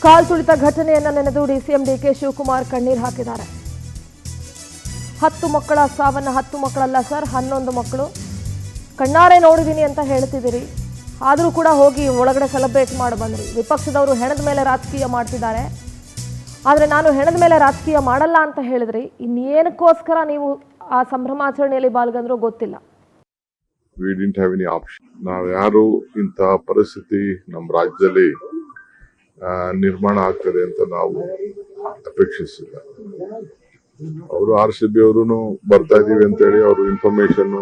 ಕಾಲ್ ತುಳಿತ ಘಟನೆಯನ್ನು ನೆನೆದು DCM DK Shivakumar ಕಣ್ಣೀರು ಹಾಕಿದ್ದಾರೆ. 10 ಮಕ್ಕಳ ಸಾವನ್ನ 10 ಮಕ್ಕಳಲ್ಲ ಸರ್, 11 ಮಕ್ಕಳು ಕಣ್ಣಾರೆ ನೋಡಿದ್ದೀನಿ ಅಂತ ಹೇಳ್ತಿದ್ದೀರಿ. ಆದರೂ ಕೂಡ ಹೋಗಿ ಒಳಗಡೆ ಸೆಲೆಬ್ರೇಟ್ ಮಾಡಿ ಬಂದ್ರಿ. ವಿಪಕ್ಷದವರು ಹೆಣದ ಮೇಲೆ ರಾಜಕೀಯ ಮಾಡ್ತಿದ್ದಾರೆ, ಆದರೆ ನಾನು ಹೆಣದ ಮೇಲೆ ರಾಜಕೀಯ ಮಾಡಲ್ಲ ಅಂತ ಹೇಳಿದ್ರಿ. ಇನ್ನೇನಕ್ಕೋಸ್ಕರ ನೀವು ಆ ಸಂಭ್ರಮಾಚರಣೆಯಲ್ಲಿ ಪಾಲ್ಗೊಂಡ್ರೋ ಗೊತ್ತಿಲ್ಲ. We didn't have any option. ನಾವು ಯಾರು ಇಂತಹ ಪರಿಸ್ಥಿತಿ ನಮ್ಮ ರಾಜ್ಯದಲ್ಲಿ ನಿರ್ಮಾಣ ಆಗ್ತದೆ ಅಂತ ನಾವು ಅಪೇಕ್ಷಿಸಿಲ್ಲ. ಅವರು RCB ಅವರು ಬರ್ತಾ ಇದೀವಿ ಅಂತ ಹೇಳಿ ಅವರು ಇನ್ಫಾರ್ಮೇಶನ್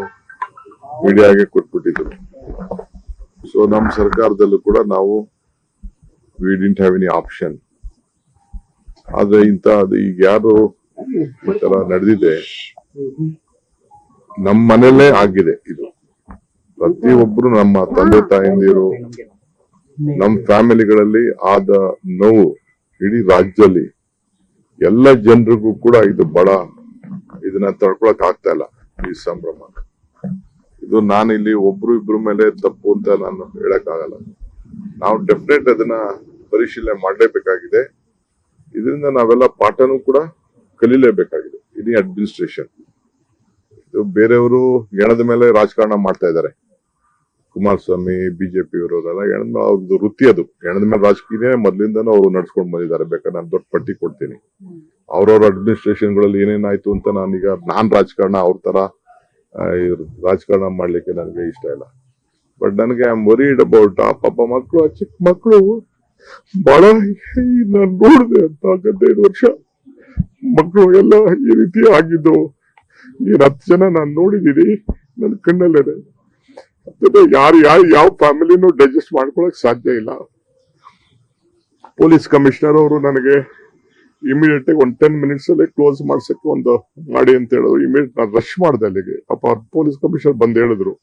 ಮೀಡಿಯಾಗೆ ಕೊಟ್ಬಿಟ್ಟಿದ್ರು. ಸೊ ನಮ್ಮ ಸರ್ಕಾರದಲ್ಲೂ ಕೂಡ ನಾವು we didn't have any option. ಆದ್ರೆ ಈಗ ಯಾರು ಈ ತರ ನಡೆದಿದೆ, ನಮ್ಮ ಮನೆಯಲ್ಲೇ ಆಗಿದೆ. ಇದು ಪ್ರತಿಯೊಬ್ರು ನಮ್ಮ ತಂದೆ ತಾಯಂದಿರು, ನಮ್ಮ ಫ್ಯಾಮಿಲಿಗಳಲ್ಲಿ ಆದ ನೋವು ಇಡೀ ರಾಜ್ಯದಲ್ಲಿ ಎಲ್ಲ ಜನರಿಗೂ ಕೂಡ ಇದು ಬಹಳ ಇದನ್ನ ತಡ್ಕೊಳಕ್ ಆಗ್ತಾ ಇಲ್ಲ. ಈ ಸಂಭ್ರಮ ಇದು ನಾನು ಇಲ್ಲಿ ಒಬ್ರು ಇಬ್ರು ಮೇಲೆ ತಪ್ಪು ಅಂತ ನಾನು ಹೇಳಕ್ ಆಗಲ್ಲ. ನಾವು ಡೆಫಿನೆಟ್ ಅದನ್ನ ಪರಿಶೀಲನೆ ಮಾಡಲೇಬೇಕಾಗಿದೆ. ಇದರಿಂದ ನಾವೆಲ್ಲ ಪಾಠನೂ ಕೂಡ ಕಲೀಲೇಬೇಕಾಗಿದೆ. ಇಡೀ ಅಡ್ಮಿನಿಸ್ಟ್ರೇಷನ್ ಇದು ಬೇರೆಯವರು ಎಣದ ಮೇಲೆ ರಾಜಕಾರಣ ಮಾಡ್ತಾ ಇದ್ದಾರೆ. ಕುಮಾರಸ್ವಾಮಿ, ಬಿಜೆಪಿ ಇವರೆಲ್ಲ ಅವ್ರದ್ದು ವೃತ್ತಿ ಅದು. ಎಣದ ಮೇಲೆ ರಾಜಕೀಯ ಮೊದ್ಲಿಂದನೂ ಅವರು ನಡ್ಸ್ಕೊಂಡು ಬಂದಿದ್ದಾರೆ. ಬೇಕಾದ್ರೆ ನಾನು ದೊಡ್ಡ ಪಟ್ಟಿ ಕೊಡ್ತೀನಿ. ಅವ್ರವ್ರ ಅಡ್ಮಿನಿಸ್ಟ್ರೇಷನ್ ಗಳಲ್ಲಿ ಏನೇನಾಯ್ತು ಅಂತ ನಾನ್ ರಾಜಕಾರಣ ಅವ್ರ ತರ ರಾಜಕಾರಣ ಮಾಡ್ಲಿಕ್ಕೆ ನನಗೆ ಇಷ್ಟ ಇಲ್ಲ. ಬಟ್ ನನಗೆ ಐ ಆಮ್ ವರಿಡ್ ಅಬೌಟ್ ಆ ಪಾಪ ಮಕ್ಕಳು, ಆ ಚಿಕ್ಕ ಮಕ್ಕಳು ಬಹಳ ನಾನು ನೋಡಿದೆ ಅಂತ 15 ವರ್ಷ ಮಕ್ಕಳು ಎಲ್ಲ ಈ ರೀತಿ ಆಗಿದ್ದು. 10 ಜನ ನಾನು ನೋಡಿದೀನಿ ನನ್ನ ಕಣ್ಣಲ್ಲೇ. ಯಾವ ಫ್ಯಾಮಿಲಿನೂ ಡೈಜೆಸ್ಟ್ ಮಾಡ್ಕೊಳಕ್ ಸಾಧ್ಯ ಇಲ್ಲ. ಪೊಲೀಸ್ ಕಮಿಷನರ್ ಅವರು ನನಗೆ ಇಮಿಡಿಯೇಟ್ ಆಗಿ 10 ಮಿನಿಟ್ಸ್ ಅಲ್ಲೇ ಕ್ಲೋಸ್ ಮಾಡ್ಸಕ್ಕೆ ಒಂದು ಮಾಡಿ ಅಂತ ಹೇಳಿದ್ರು. ಇಮಿಡಿಯೇಟ್ ನಾನು ರಶ್ ಮಾಡಿದೆ ಅಲ್ಲಿಗೆ. ಪಾಪ ಅವ್ರ ಪೊಲೀಸ್ ಕಮಿಷನರ್ ಬಂದು ಹೇಳಿದ್ರು,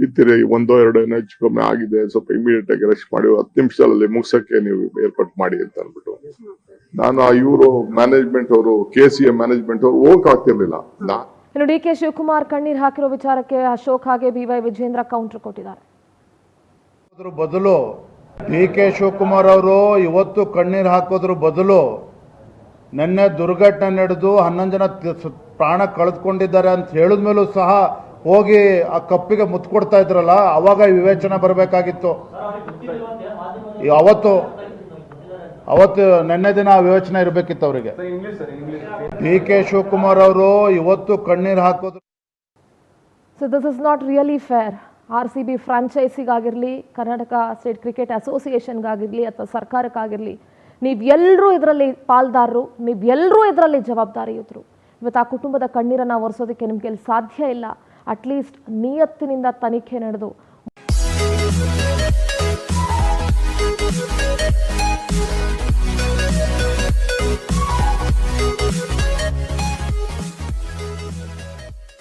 ಇತ್ತಿರಿ 1-2 ಏನೋ ಹೆಚ್ಚು ಕಮ್ಮಿ ಆಗಿದೆ, ಸ್ವಲ್ಪ ಇಮಿಡಿಯೇಟ್ ಆಗಿ ರಶ್ ಮಾಡಿ 10 ನಿಮಿಷದಲ್ಲಿ ಮುಗಿಸಕ್ಕೆ ನೀವು ಏರ್ಪಾಟ್ ಮಾಡಿ ಅಂತ ಅನ್ಬಿಟ್ಟು ನಾನು ಇವರು ಮ್ಯಾನೇಜ್ಮೆಂಟ್ ಅವರು KCA ಮ್ಯಾನೇಜ್ಮೆಂಟ್ ಅವರು ಹೋಗಕ್ ಆಗ್ತಿರ್ಲಿಲ್ಲ. ಇನ್ನು ಡಿಕೆ ಶಿವಕುಮಾರ್ ಕಣ್ಣೀರು ಹಾಕಿರೋ ವಿಚಾರಕ್ಕೆ ಅಶೋಕ್ ಹಾಗೆ BY ವಿಜೇಂದ್ರ ಕೌಂಟರ್ ಕೊಟ್ಟಿದ್ದಾರೆ. ಅದ್ರ ಬದಲು ಡಿಕೆ ಶಿವಕುಮಾರ್ ಅವರು ಇವತ್ತು ಕಣ್ಣೀರು ಹಾಕೋದ್ರ ಬದಲು ನಿನ್ನೆ ದುರ್ಘಟನೆ ನಡೆದು 11 ಜನ ಪ್ರಾಣ ಕಳೆದುಕೊಂಡಿದ್ದಾರೆ ಅಂತ ಹೇಳಿದ್ಮೇಲೂ ಸಹ ಹೋಗಿ ಆ ಕಪ್ಪಿಗೆ ಮುತ್ತು ಕೊಡ್ತಾ ಇದ್ರಲ್ಲ, ಅವಾಗ ವಿವೇಚನೆ ಬರಬೇಕಾಗಿತ್ತು. ಅವತ್ತು ನಿನ್ನೆ ದಿನ ವಿವೇಚನೆ ಇರಬೇಕಿತ್ತು ಅವರಿಗೆ. ಡಿಕೆ ಶಿವಕುಮಾರ್ ಅವರು ಇವತ್ತು ಕಣ್ಣೀರು ಹಾಕೋದು. So this is not really fair. RCB ಫ್ರಾಂಚೈಸಿಗಾಗಿರಲಿ, ಕರ್ನಾಟಕ ಸ್ಟೇಟ್ ಕ್ರಿಕೆಟ್ ಅಸೋಸಿಯೇಷನ್ಗಾಗಿರಲಿ ಅಥವಾ ಸರ್ಕಾರಕ್ಕಾಗಿರಲಿ, ನೀವೆಲ್ಲರೂ ಇದರಲ್ಲಿ ಪಾಲ್ದಾರರು, ನೀವೆಲ್ಲರೂ ಇದರಲ್ಲಿ ಜವಾಬ್ದಾರಿಯುತರು. ಇವತ್ತು ಆ ಕುಟುಂಬದ ಕಣ್ಣೀರನ್ನು ಒರೆಸೋದಕ್ಕೆ ನಿಮಗೆ ಸಾಧ್ಯ ಇಲ್ಲ. ಅಟ್ಲೀಸ್ಟ್ ನಿಯತ್ತಿನಿಂದ ತನಿಖೆ ನಡೆದು